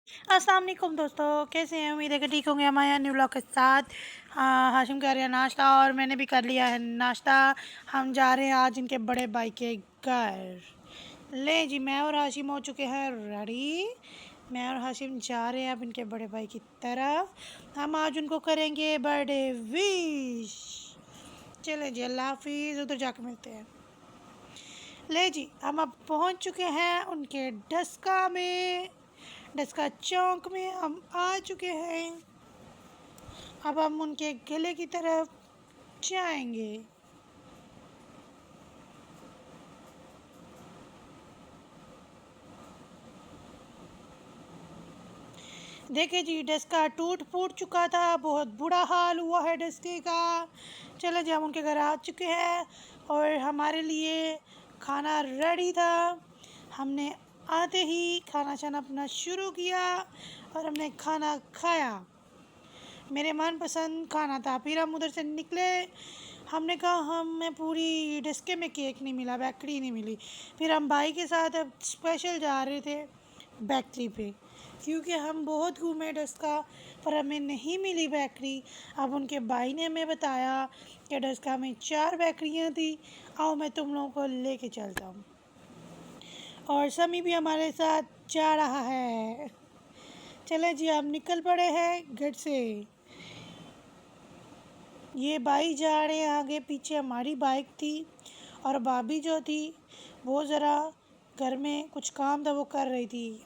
अस्सलाम वालेकुम दोस्तों, कैसे हैं? उम्मीद है कि ठीक होंगे। हमारे यहाँ न्यू ब्लॉग के साथ हाशिम कर रहे हैं नाश्ता और मैंने भी कर लिया है नाश्ता। हम जा रहे हैं आज इनके बड़े भाई के घर। ले जी, मैं और हाशिम हो चुके हैं रेडी। मैं और हाशिम जा रहे हैं अब इनके बड़े भाई की तरफ। हम आज उनको करेंगे बर्थडे विश। चले जी, अल्लाह हाफिज़। उधर जाके मिलते हैं। ले जी, हम अब पहुंच चुके हैं उनके डस्का में। डस्का चौक में हम आ चुके हैं। अब हम उनके गले की तरफ जाएंगे। देखिए जी, डस्का टूट फूट चुका था, बहुत बुरा हाल हुआ है डस्के का। चलो जी, हम उनके घर आ चुके हैं और हमारे लिए खाना रेडी था। हमने आते ही खाना शाना अपना शुरू किया और हमने खाना खाया। मेरे मनपसंद खाना था। फिर हम उधर से निकले। हमने कहा हमें पूरी डस्के में केक नहीं मिला, बेकरी नहीं मिली। फिर हम भाई के साथ अब स्पेशल जा रहे थे बेकरी पे, क्योंकि हम बहुत घूमे डस्का पर हमें नहीं मिली बेकरी। अब उनके भाई ने हमें बताया कि डस्का में 4 बेकरियाँ थी। आओ मैं तुम लोगों को लेके चलता हूँ। और समी भी हमारे साथ जा रहा है। चले जी, हम निकल पड़े हैं घर से। ये भाई जा रहे हैं आगे, पीछे हमारी बाइक थी और भाभी जो थी वो ज़रा घर में कुछ काम था वो कर रही थी।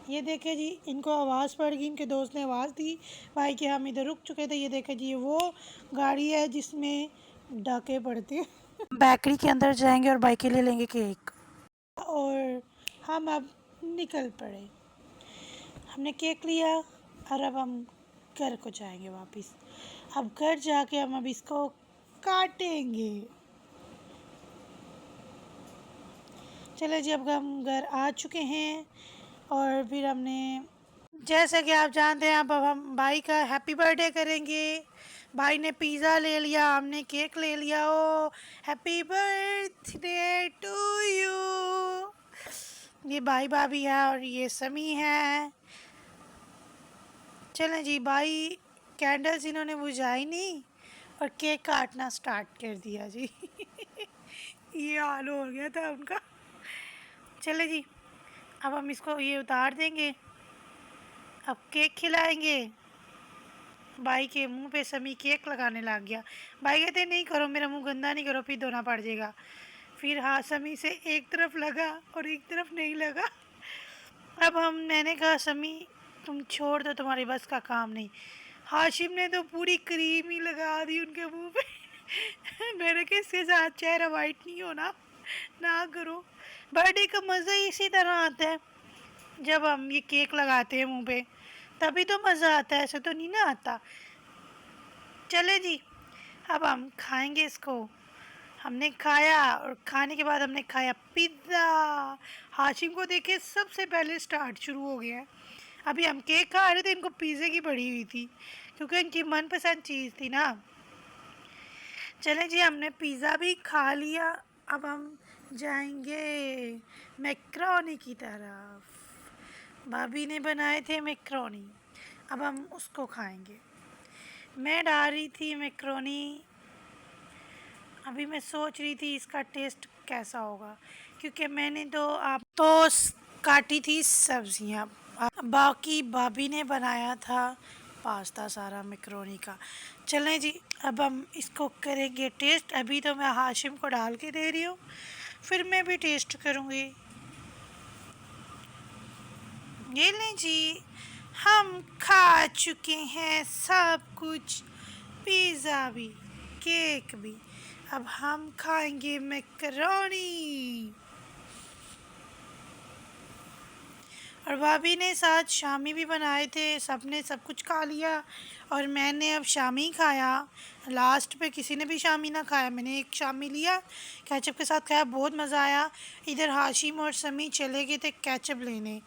ये देखे जी, इनको आवाज़ पड़ गई, इनके दोस्त ने आवाज़ दी भाई कि हम इधर रुक चुके थे। ये देखे जी, ये वो गाड़ी है जिसमें डाके पड़ते हैं। बेकरी के अंदर जाएंगे और भाई के लिए लेंगे केक। और हम अब निकल पड़े। हमने केक लिया और अब हम घर को जाएंगे वापस। अब घर जाके हम अब इसको काटेंगे। चले जी, अब हम घर आ चुके हैं और फिर हमने, जैसे कि आप जानते हैं, अब हम भाई का हैप्पी बर्थडे करेंगे। भाई ने पिज़्ज़ा ले लिया, हमने केक ले लिया। ओ हैप्पी बर्थडे टू यू। ये भाई भाभी है और ये समी है। चलें जी, भाई कैंडल्स इन्होंने बुझाई नहीं और केक काटना स्टार्ट कर दिया जी। ये हाल हो गया था उनका। चले जी, अब हम इसको ये उतार देंगे। अब केक खिलाएंगे। भाई के मुंह पे समी केक लगाने लग गया। भाई कहते नहीं करो, मेरा मुंह गंदा नहीं करो, फिर धोना पड़ जाएगा। फिर हाँ, समी से एक तरफ लगा और एक तरफ नहीं लगा। अब मैंने कहा समी तुम छोड़ दो, तुम्हारी बस का काम नहीं। हाशिम ने तो पूरी क्रीम ही लगा दी उनके मुंह पे। मैंने कहा इसके साथ चेहरा वाइट नहीं होना, ना करो। बर्थडे का मज़ा ही इसी तरह आता है, जब हम ये केक लगाते हैं मुंह पे तभी तो मज़ा आता है, ऐसे तो नहीं ना आता। चले जी, अब हम खाएंगे इसको। हमने खाया और खाने के बाद हमने खाया पिज़्ज़ा। हाशिम को देखे सबसे पहले स्टार्ट शुरू हो गया है। अभी हम केक खा रहे थे, इनको पिज़्ज़े की पड़ी हुई थी क्योंकि इनकी मनपसंद चीज़ थी ना। चलें जी, हमने पिज़्ज़ा भी खा लिया। अब हम जाएंगे मैक्रोनी की तरफ। भाभी ने बनाए थे मैक्रोनी, अब हम उसको खाएंगे। मैं डाल रही थी मैक्रोनी। अभी मैं सोच रही थी इसका टेस्ट कैसा होगा, क्योंकि मैंने तो आप तो काटी थी सब्जियां, बाकी भाभी ने बनाया था पास्ता सारा मैक्रोनी का। चलें जी, अब हम इसको करेंगे टेस्ट। अभी तो मैं हाशिम को डाल के दे रही हूँ, फिर मैं भी टेस्ट करूँगी। ये लें जी, हम खा चुके हैं सब कुछ, पिज़्ज़ा भी केक भी। अब हम खाएंगे मैकरोनी। और भाभी ने साथ शामी भी बनाए थे, सबने सब कुछ खा लिया और मैंने अब शामी खाया। लास्ट पे किसी ने भी शामी ना खाया, मैंने एक शामी लिया, केचप के साथ खाया, बहुत मज़ा आया। इधर हाशिम और समी चले गए थे केचप लेने।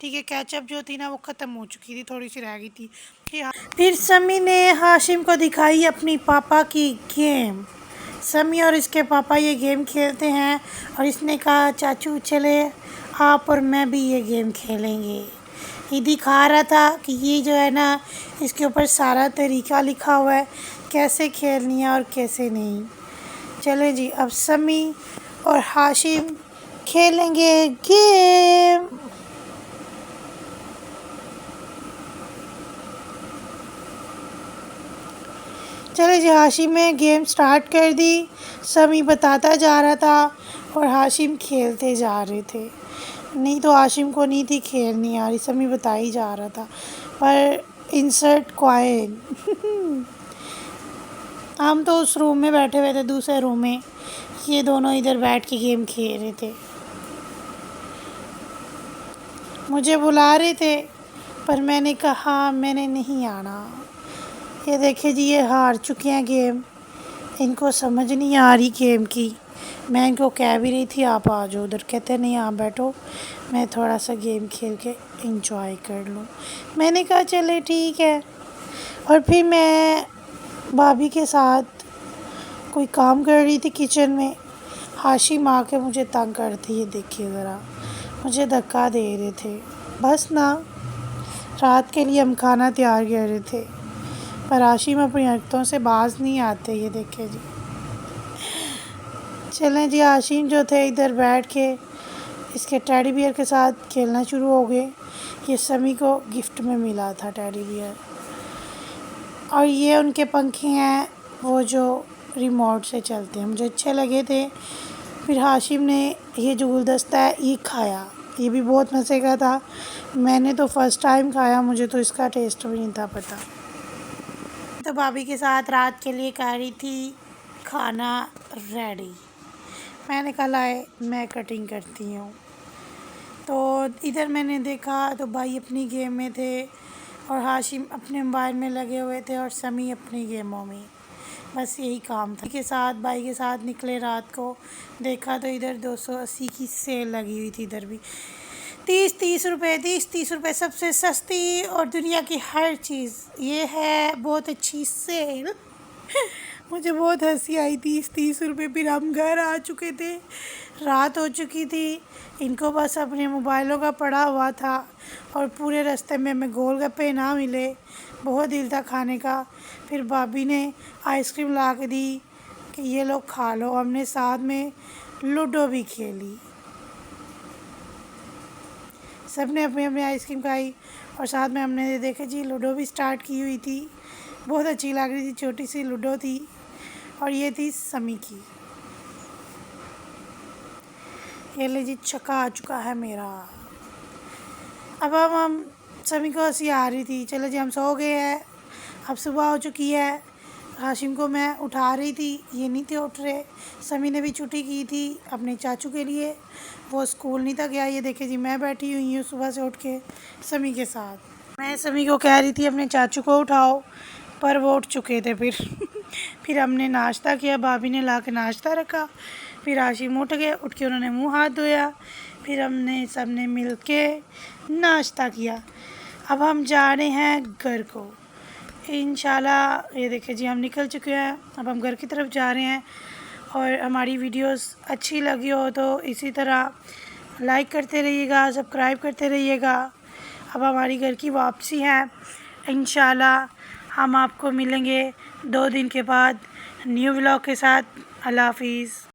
ठीक है, केचप जो थी ना वो ख़त्म हो चुकी थी, थोड़ी सी रह गई थी। फिर समी ने हाशिम को दिखाई अपनी पापा की गेम। समी और इसके पापा ये गेम खेलते हैं और इसने कहा चाचू चले आप और मैं भी ये गेम खेलेंगे। ये दिखा रहा था कि ये जो है ना, इसके ऊपर सारा तरीका लिखा हुआ है कैसे खेलनी है और कैसे नहीं। चले जी, अब समी और हाशिम खेलेंगे गेम। चले जी, हाशिम ने गेम स्टार्ट कर दी। समी बताता जा रहा था और हाशिम खेलते जा रहे थे। नहीं तो हाशिम को नहीं थी खेलनी आ रही, समी बता ही जा रहा था। पर इंसर्ट कॉइन हम तो उस रूम में बैठे हुए थे, दूसरे रूम में। ये दोनों इधर बैठ के गेम खेल रहे थे। मुझे बुला रहे थे पर मैंने कहा मैंने नहीं आना। ये देखिए जी, ये हार चुके हैं गेम। इनको समझ नहीं आ रही गेम की। मैं इनको कह भी रही थी आप आ जाओ उधर, कहते नहीं आप बैठो, मैं थोड़ा सा गेम खेल के इंजॉय कर लूँ। मैंने कहा चले ठीक है। और फिर मैं भाभी के साथ कोई काम कर रही थी किचन में। हाशिम आके मुझे तंग करते, ये देखिए ज़रा, मुझे धक्का दे रहे थे। बस ना, रात के लिए हम खाना तैयार कर रहे थे पर हाशिम अपनी हरकतों से बाज नहीं आते। ये देखिए जी, चलें जी, हाशिम जो थे इधर बैठ के इसके टेडी बियर के साथ खेलना शुरू हो गए। ये समी को गिफ्ट में मिला था टेडी बियर, और ये उनके पंखे हैं वो जो रिमोट से चलते हैं, मुझे अच्छे लगे थे। फिर हाशिम ने ये जो गुलदस्ता है ये खाया, ये भी बहुत मज़े का था। मैंने तो फ़र्स्ट टाइम खाया, मुझे तो इसका टेस्ट भी नहीं था पता। तो भाभी के साथ रात के लिए कर रही थी खाना रेडी। मैंने कहा लाए मैं कटिंग करती हूँ। तो इधर मैंने देखा तो भाई अपनी गेम में थे और हाशिम अपने मोबाइल में लगे हुए थे और समी अपनी गेमों में। बस यही काम था। के साथ भाई के साथ निकले रात को, देखा तो इधर 280 की सेल लगी हुई थी। इधर भी 30-30 रुपये, 30-30 रुपये सबसे सस्ती और दुनिया की हर चीज़। ये है बहुत अच्छी सेल। मुझे बहुत हंसी आई। 30-30 रुपये। फिर हम घर आ चुके थे, रात हो चुकी थी। इनको बस अपने मोबाइलों का पड़ा हुआ था और पूरे रास्ते में हमें गोलगप्पे ना मिले, बहुत दिल था खाने का। फिर भाभी ने आइसक्रीम ला के दी कि ये लोग खा लो। हमने साथ में लूडो भी खेली, सब ने अपनी अपनी आइसक्रीम खाई और साथ में हमने देखा जी लूडो भी स्टार्ट की हुई थी। बहुत अच्छी लग रही थी, छोटी सी लूडो थी और ये थी समी की। ये ले जी, छक्का आ चुका है मेरा। अब हम समी को हंसी आ रही थी। चलो जी, हम सो गए हैं, अब सुबह हो चुकी है। हाशिम को मैं उठा रही थी, ये नहीं थे उठ रहे। समी ने भी छुट्टी की थी अपने चाचू के लिए, वो स्कूल नहीं था गया। ये देखे जी, मैं बैठी हुई हूँ सुबह से उठ के समी के साथ। मैं समी को कह रही थी अपने चाचू को उठाओ, पर वो उठ चुके थे। फिर हमने नाश्ता किया, भाभी ने ला के नाश्ता रखा। फिर हाशिम उठ गए, उठ के उन्होंने मुँह हाथ धोया। फिर हमने सब ने मिल के नाश्ता किया। अब हम जा रहे हैं घर को इंशाल्लाह। ये देखिए जी, हम निकल चुके हैं, अब हम घर की तरफ जा रहे हैं। और हमारी वीडियोस अच्छी लगी हो तो इसी तरह लाइक करते रहिएगा, सब्सक्राइब करते रहिएगा। अब हमारी घर की वापसी है इंशाल्लाह। हम आपको मिलेंगे 2 दिन के बाद न्यू व्लॉग के साथ। अल्लाह हाफिज़।